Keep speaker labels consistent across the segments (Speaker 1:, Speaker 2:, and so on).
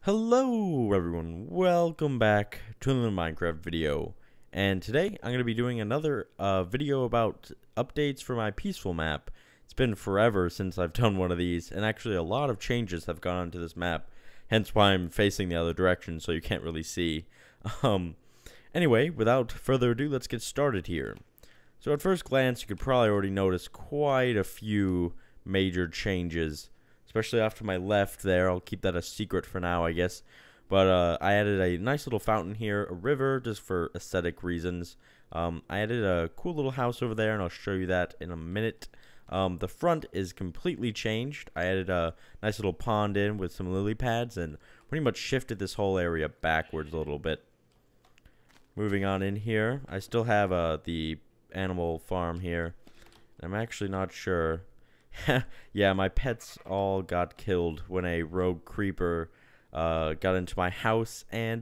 Speaker 1: Hello everyone, welcome back to another Minecraft video, and today I'm going to be doing another video about updates for my peaceful map. It's been forever since I've done one of these, and actually a lot of changes have gone onto this map, hence why I'm facing the other direction so you can't really see. Anyway, without further ado, let's get started here. So at first glance, you could probably already notice quite a few major changes. Especially off to my left there. I'll keep that a secret for now, I guess. But I added a nice little fountain here, a river, just for aesthetic reasons. I added a cool little house over there, and I'll show you that in a minute. The front is completely changed. I added a nice little pond in with some lily pads, and pretty much shifted this whole area backwards a little bit. Moving on in here, I still have the animal farm here. I'm actually not sure. Yeah, my pets all got killed when a rogue creeper got into my house and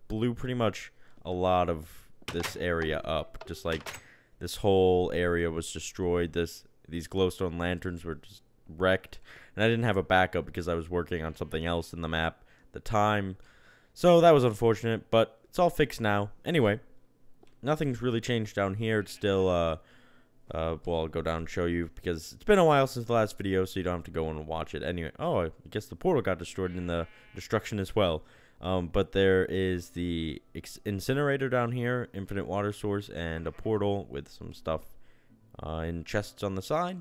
Speaker 1: blew pretty much a lot of this area up. Just like this whole area was destroyed. These glowstone lanterns were just wrecked, and I didn't have a backup because I was working on something else in the map at the time. So that was unfortunate, but it's all fixed now. Anyway, nothing's really changed down here. It's still well, I'll go down and show you because it's been a while since the last video, so you don't have to go and watch it. Anyway, oh, I guess the portal got destroyed in the destruction as well. But there is the incinerator down here, infinite water source, and a portal with some stuff in chests on the side.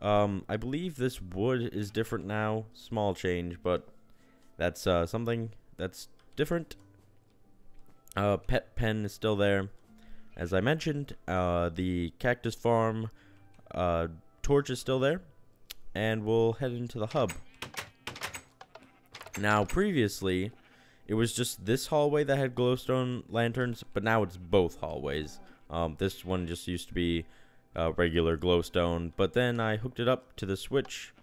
Speaker 1: I believe this wood is different now. Small change, but that's something that's different. Pet pen is still there. As I mentioned, the cactus farm torch is still there, and we'll head into the hub. Now, previously, it was just this hallway that had glowstone lanterns, but now it's both hallways. This one just used to be regular glowstone, but then I hooked it up to the switch.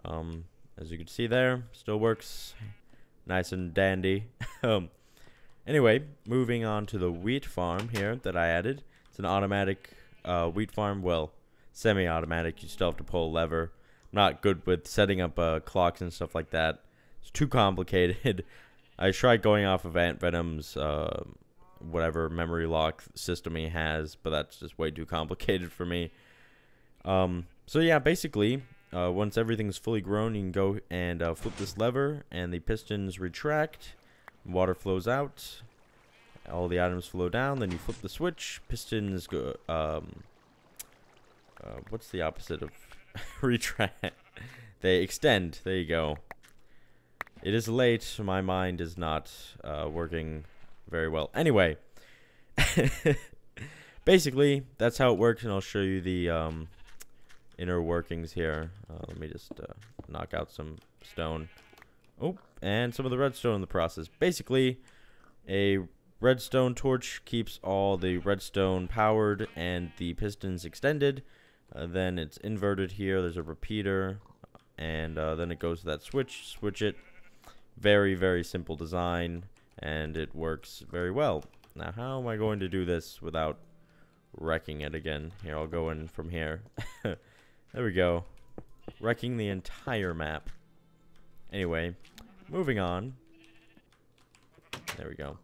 Speaker 1: As you can see there, still works nice and dandy. Anyway, moving on to the wheat farm here that I added. It's an automatic wheat farm. Well, semi-automatic. You still have to pull a lever. I'm not good with setting up clocks and stuff like that. It's too complicated. I tried going off of Ant Venom's whatever memory lock system he has, but that's just way too complicated for me. So yeah, basically, once everything's fully grown, you can go and flip this lever, and the pistons retract. Water flows out, all the items flow down, then you flip the switch, pistons go, what's the opposite of retract? They extend, there you go. It is late, so my mind is not working very well. Anyway, basically, that's how it works, and I'll show you the inner workings here. Let me just knock out some stone. Oh, and some of the redstone in the process. Basically, a redstone torch keeps all the redstone powered and the pistons extended. Then it's inverted here. There's a repeater, and then it goes to that switch. Switch it. Very, very simple design, and it works very well. Now, how am I going to do this without wrecking it again? Here, I'll go in from here. There we go. Wrecking the entire map. Anyway, moving on. There we go.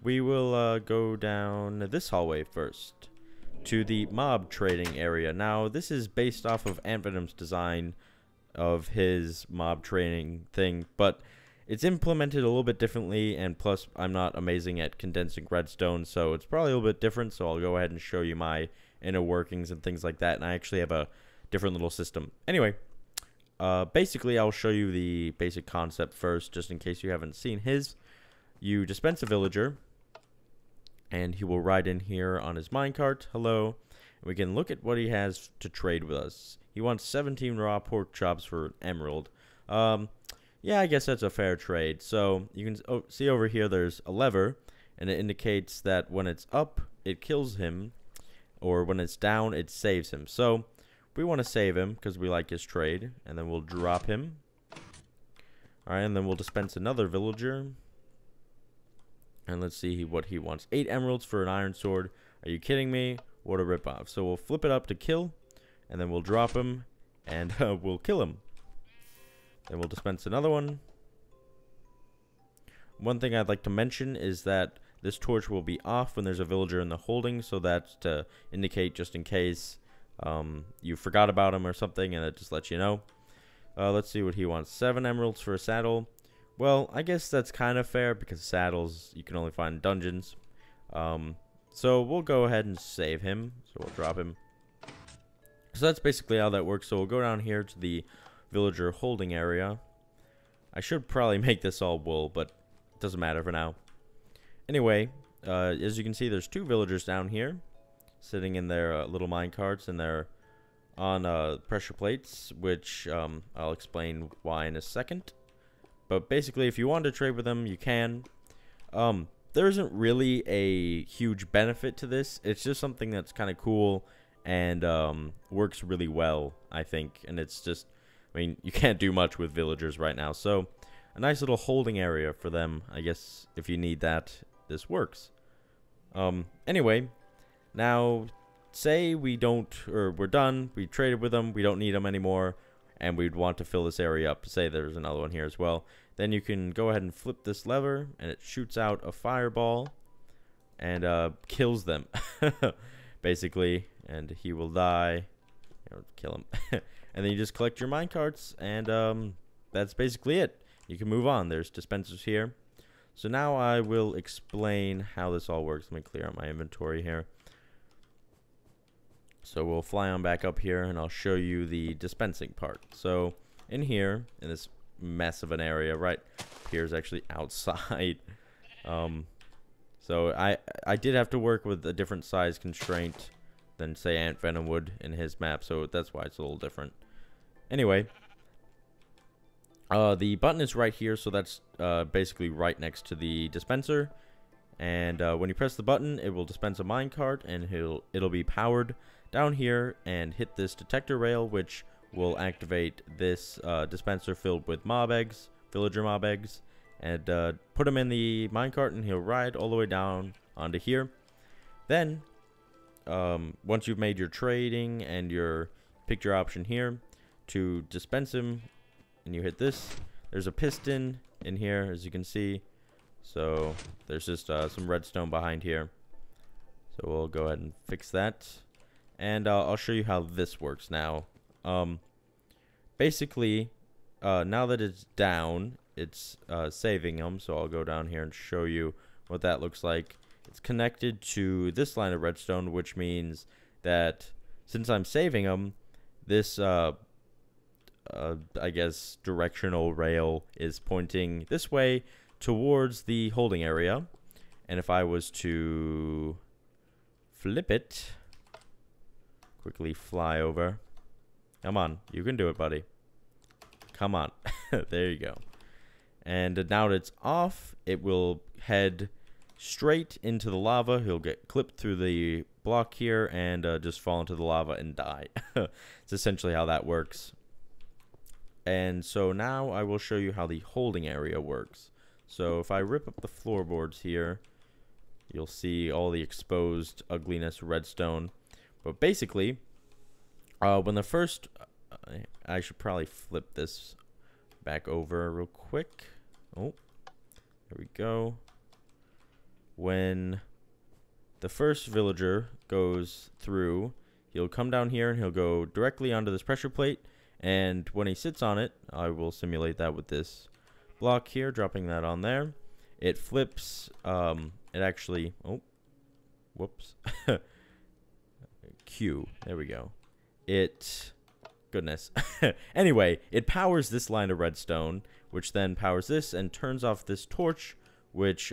Speaker 1: We will go down this hallway first to the mob trading area. Now, this is based off of Ant Venom's design of his mob trading thing, but it's implemented a little bit differently, and plus, I'm not amazing at condensing redstone, so it's probably a little bit different, so I'll go ahead and show you my inner workings and things like that, and I actually have a different little system. Anyway. Basically, I'll show you the basic concept first, just in case you haven't seen his. You dispense a villager, and he will ride in here on his minecart. Hello. And we can look at what he has to trade with us. He wants 17 raw pork chops for an emerald. Yeah, I guess that's a fair trade. So, you can see over here there's a lever, and it indicates that when it's up, it kills him, or when it's down, it saves him. So, we want to save him because we like his trade, and then we'll drop him. Alright, and then we'll dispense another villager. And let's see what he wants. 8 emeralds for an iron sword. Are you kidding me? What a ripoff. So we'll flip it up to kill, and then we'll drop him, and we'll kill him. Then we'll dispense another one. One thing I'd like to mention is that this torch will be off when there's a villager in the holding, so that's to indicate just in case you forgot about him or something, and it just lets you know. Let's see what he wants. 7 emeralds for a saddle. Well, I guess that's kind of fair because saddles you can only find in dungeons. So we'll go ahead and save him. So we'll drop him. So that's basically how that works. So we'll go down here to the villager holding area. I should probably make this all wool, but it doesn't matter for now. Anyway, as you can see, there's 2 villagers down here sitting in their little mine carts, and they're on pressure plates, which I'll explain why in a second. But basically, if you want to trade with them, you can. There isn't really a huge benefit to this. It's just something that's kind of cool and works really well, I think. And it's just, I mean, you can't do much with villagers right now. So a nice little holding area for them, I guess. If you need that, this works. Anyway, now say we don't, or we're done, we traded with them, we don't need them anymore, and we'd want to fill this area up. Say there's another one here as well. Then you can go ahead and flip this lever, and it shoots out a fireball and kills them, basically, and he will die. Kill him. And then you just collect your minecarts, and that's basically it. You can move on. There's dispensers here. So now I will explain how this all works. Let me clear out my inventory here. So we'll fly on back up here, and I'll show you the dispensing part. So in here, in this mess of an area right here is actually outside. So I did have to work with a different size constraint than, say, Ant Venom would in his map, so that's why it's a little different. Anyway, the button is right here, so that's basically right next to the dispenser. And when you press the button, it will dispense a minecart, and it'll be powered down here and hit this detector rail, which will activate this dispenser filled with mob eggs, villager mob eggs, and put them in the minecart, and he'll ride all the way down onto here. Then, once you've made your trading and picked your option here to dispense him, and you hit this, there's a piston in here, as you can see. So there's just some redstone behind here. So we'll go ahead and fix that. And I'll show you how this works now. Basically, now that it's down, it's saving them. So I'll go down here and show you what that looks like. It's connected to this line of redstone, which means that since I'm saving them, this, I guess, directional rail is pointing this way towards the holding area. And if I was to flip it, quickly fly over. Come on, you can do it, buddy. Come on. There you go. And now that it's off, it will head straight into the lava. He'll get clipped through the block here and just fall into the lava and die. It's essentially how that works. And so now I will show you how the holding area works. So if I rip up the floorboards here, you'll see all the exposed ugliness redstone. But basically, when the first, I should probably flip this back over real quick. Oh, there we go. When the first villager goes through, he'll come down here and he'll go directly onto this pressure plate. And when he sits on it, I will simulate that with this block here, dropping that on there. It flips, it actually, oh, whoops. Q, there we go. Goodness. Anyway, it powers this line of redstone, which then powers this and turns off this torch, which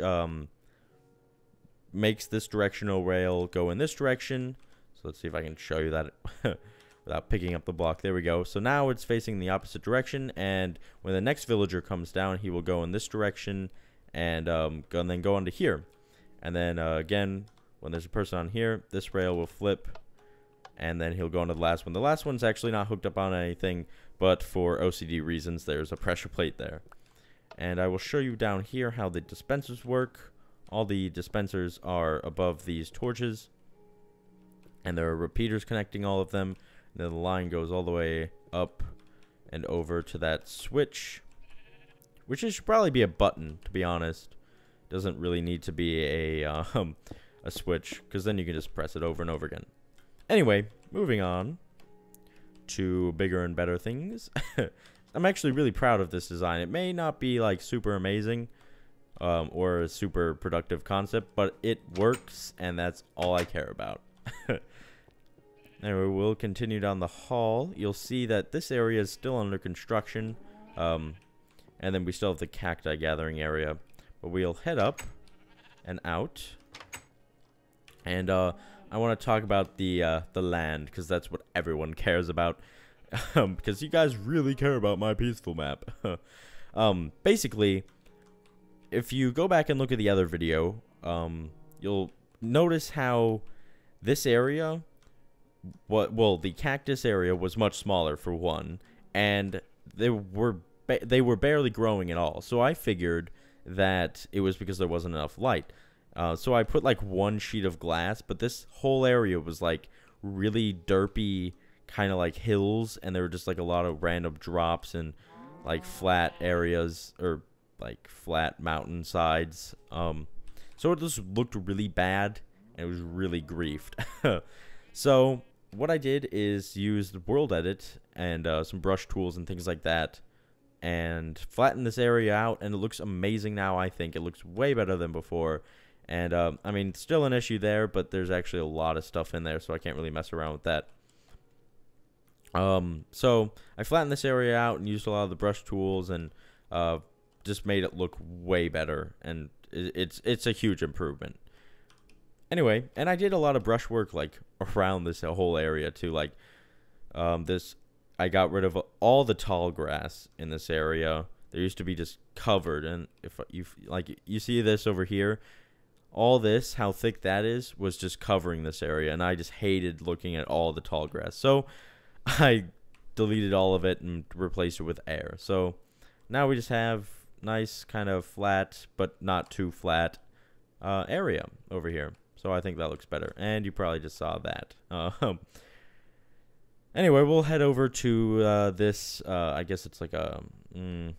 Speaker 1: makes this directional rail go in this direction. So let's see if I can show you that without picking up the block. There we go. So now it's facing the opposite direction, and when the next villager comes down, he will go in this direction and then go onto here. And then again, when there's a person on here, this rail will flip, and then he'll go into the last one. The last one's actually not hooked up on anything, but for OCD reasons, there's a pressure plate there. And I will show you down here how the dispensers work. All the dispensers are above these torches, and there are repeaters connecting all of them. And then the line goes all the way up and over to that switch, which should probably be a button, to be honest. Doesn't really need to be a switch, because then you can just press it over and over again. Anyway, moving on to bigger and better things. I'm actually really proud of this design. It may not be like super amazing or a super productive concept, but it works, and that's all I care about. Anyway, we'll continue down the hall. You'll see that this area is still under construction, and then we still have the cacti gathering area. But we'll head up and out, and I want to talk about the land, because that's what everyone cares about. Because you guys really care about my peaceful map. Basically, if you go back and look at the other video, you'll notice how this area, well, the cactus area was much smaller for one, and they were barely growing at all. So I figured that it was because there wasn't enough light. So I put like one sheet of glass, but this whole area was like really derpy, kind of like hills, and there were just like a lot of random drops and like flat areas, or like flat mountain sides. So it just looked really bad, and it was really griefed. So what I did is use the world edit and some brush tools and things like that, and flatten this area out, and it looks amazing now. I think it looks way better than before. And I mean, still an issue there, but there's actually a lot of stuff in there, so I can't really mess around with that. So I flattened this area out and used a lot of the brush tools, and just made it look way better, and it's a huge improvement. Anyway, and I did a lot of brush work like around this whole area too. Like I got rid of all the tall grass in this area. There used to be just covered, and if you see this over here, all this, how thick that is, was just covering this area, and I just hated looking at all the tall grass. So I deleted all of it and replaced it with air. So now we just have nice kind of flat, but not too flat area over here. So I think that looks better, and you probably just saw that. Anyway, we'll head over to this, I guess it's like an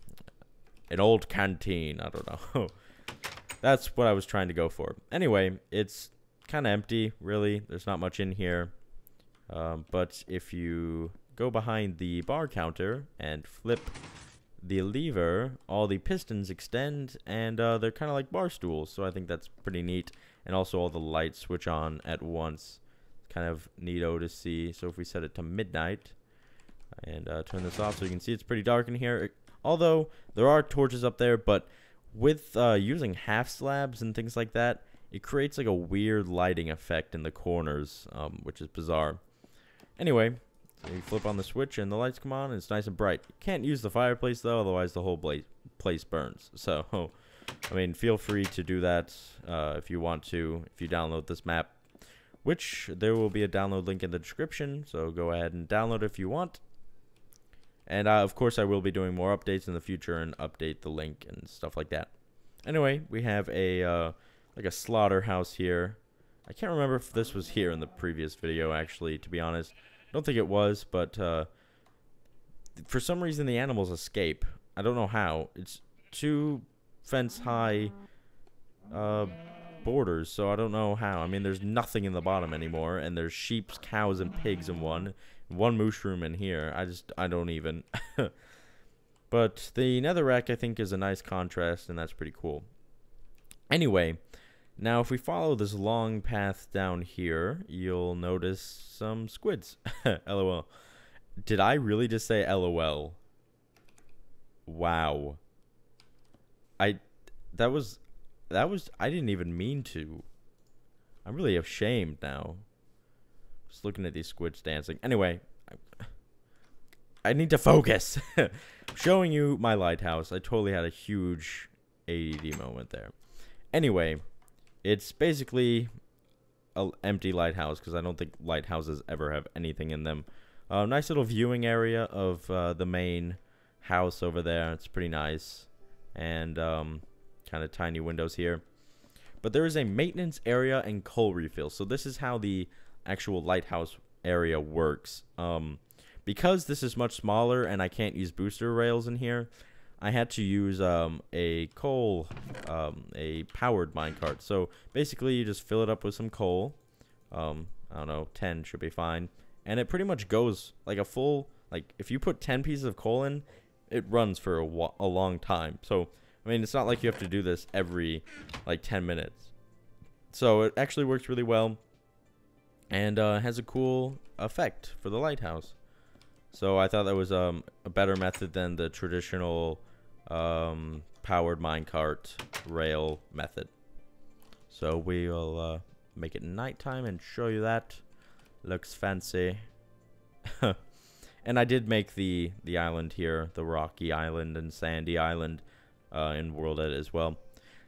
Speaker 1: old canteen. I don't know. That's what I was trying to go for. Anyway, it's kind of empty, really. There's not much in here. But if you go behind the bar counter and flip the lever, all the pistons extend, and they're kind of like bar stools. So I think that's pretty neat. And also all the lights switch on at once. It's kind of neato to see. So if we set it to midnight and turn this off, so you can see it's pretty dark in here. Although there are torches up there, but with using half slabs and things like that, it creates like a weird lighting effect in the corners, which is bizarre. Anyway, so you flip on the switch and the lights come on, and it's nice and bright. You can't use the fireplace though, otherwise the whole place burns. So, I mean, feel free to do that if you want to, if you download this map, which there will be a download link in the description, so go ahead and download it if you want. And of course, I will be doing more updates in the future and update the link and stuff like that. Anyway, we have a like a slaughterhouse here. I can't remember if this was here in the previous video, actually, to be honest. I don't think it was, but for some reason the animals escape. I don't know how. It's 2 fence-high borders, so I don't know how. I mean, there's nothing in the bottom anymore, and there's sheep, cows, and pigs in one mushroom in here. I don't even. But the netherrack, I think, is a nice contrast, and that's pretty cool. Anyway, now if we follow this long path down here, you'll notice some squids. LOL. Did I really just say LOL? Wow. I didn't even mean to. I'm really ashamed now. Just looking at these squids dancing. Anyway, I need to focus. Showing you my lighthouse. I totally had a huge ADD moment there. Anyway, it's basically an empty lighthouse, because I don't think lighthouses ever have anything in them. Nice little viewing area of the main house over there. It's pretty nice. And kind of tiny windows here. But there is a maintenance area and coal refill. So this is how the actual lighthouse area works. Because this is much smaller and I can't use booster rails in here, I had to use a coal, a powered minecart. So basically, you just fill it up with some coal. I don't know, 10 should be fine. And it pretty much goes like a full, like if you put 10 pieces of coal in, it runs for a long time. So, I mean, it's not like you have to do this every like 10 minutes. So it actually works really well and has a cool effect for the lighthouse. So I thought that was a better method than the traditional powered minecart rail method. So we'll make it nighttime and show you that. Looks fancy. And I did make the island here, the rocky island and sandy island in World Edit as well.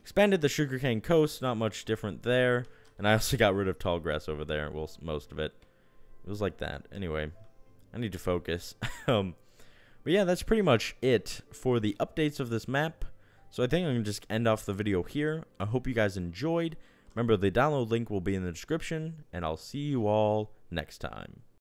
Speaker 1: Expanded the sugarcane coast, not much different there. And I also got rid of tall grass over there, well, most of it. It was like that. Anyway, I need to focus. But yeah, that's pretty much it for the updates of this map. So I think I'm going to just end off the video here. I hope you guys enjoyed. Remember, the download link will be in the description, and I'll see you all next time.